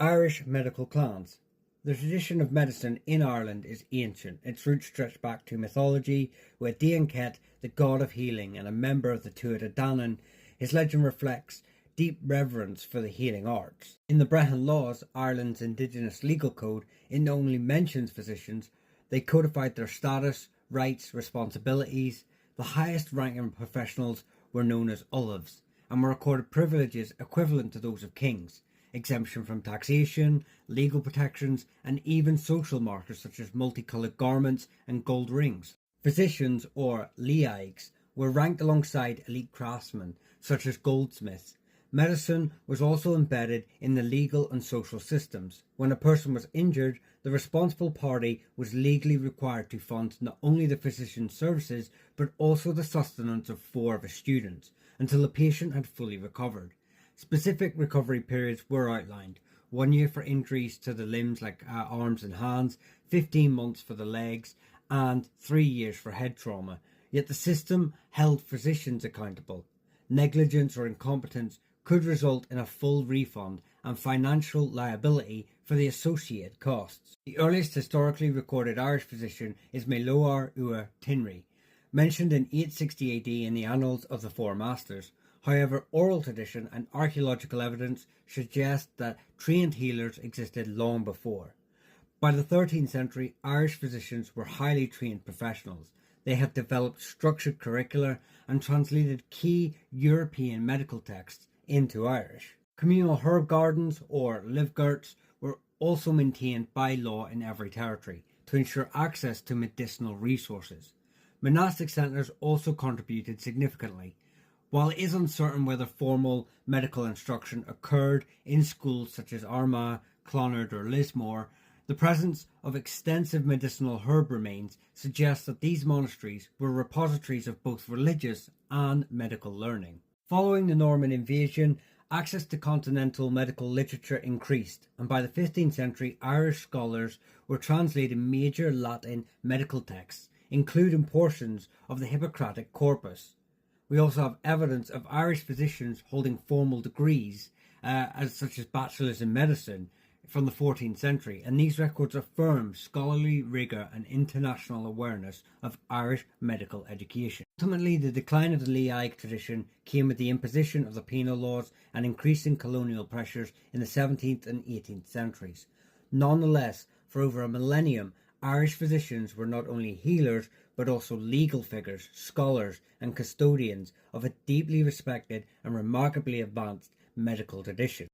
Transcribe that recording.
Irish medical clans. The tradition of medicine in Ireland is ancient. Its roots stretch back to mythology, where Dian Ket, the god of healing and a member of the Tuatha Danann, his legend reflects deep reverence for the healing arts. In the Brehon Laws, Ireland's indigenous legal code, it not only mentions physicians, they codified their status, rights, responsibilities. The highest ranking professionals were known as Ullavs, and were accorded privileges equivalent to those of kings. Exemption from taxation, legal protections, and even social markers such as multicoloured garments and gold rings. Physicians, or leaigs, were ranked alongside elite craftsmen such as goldsmiths. Medicine was also embedded in the legal and social systems. When a person was injured, the responsible party was legally required to fund not only the physician's services but also the sustenance of 4 of his students until the patient had fully recovered. Specific recovery periods were outlined: 1 year for injuries to the limbs like arms and hands, 15 months for the legs, and 3 years for head trauma. Yet the system held physicians accountable. Negligence or incompetence could result in a full refund and financial liability for the associated costs. The earliest historically recorded Irish physician is Maelor Ua Tinry, mentioned in 860 AD in the Annals of the Four Masters. However, oral tradition and archaeological evidence suggest that trained healers existed long before. By the 13th century, Irish physicians were highly trained professionals. They had developed structured curricula and translated key European medical texts into Irish. Communal herb gardens, or livgarts, were also maintained by law in every territory to ensure access to medicinal resources. Monastic centres also contributed significantly. While it is uncertain whether formal medical instruction occurred in schools such as Armagh, Clonard or Lismore, the presence of extensive medicinal herb remains suggests that these monasteries were repositories of both religious and medical learning. Following the Norman invasion, access to continental medical literature increased, and by the 15th century, Irish scholars were translating major Latin medical texts, including portions of the Hippocratic corpus. We also have evidence of Irish physicians holding formal degrees, such as bachelors in medicine, from the 14th century, and these records affirm scholarly rigour and international awareness of Irish medical education. Ultimately, the decline of the leaig tradition came with the imposition of the penal laws and increasing colonial pressures in the 17th and 18th centuries. Nonetheless, for over a millennium, Irish physicians were not only healers but also legal figures, scholars and custodians of a deeply respected and remarkably advanced medical tradition.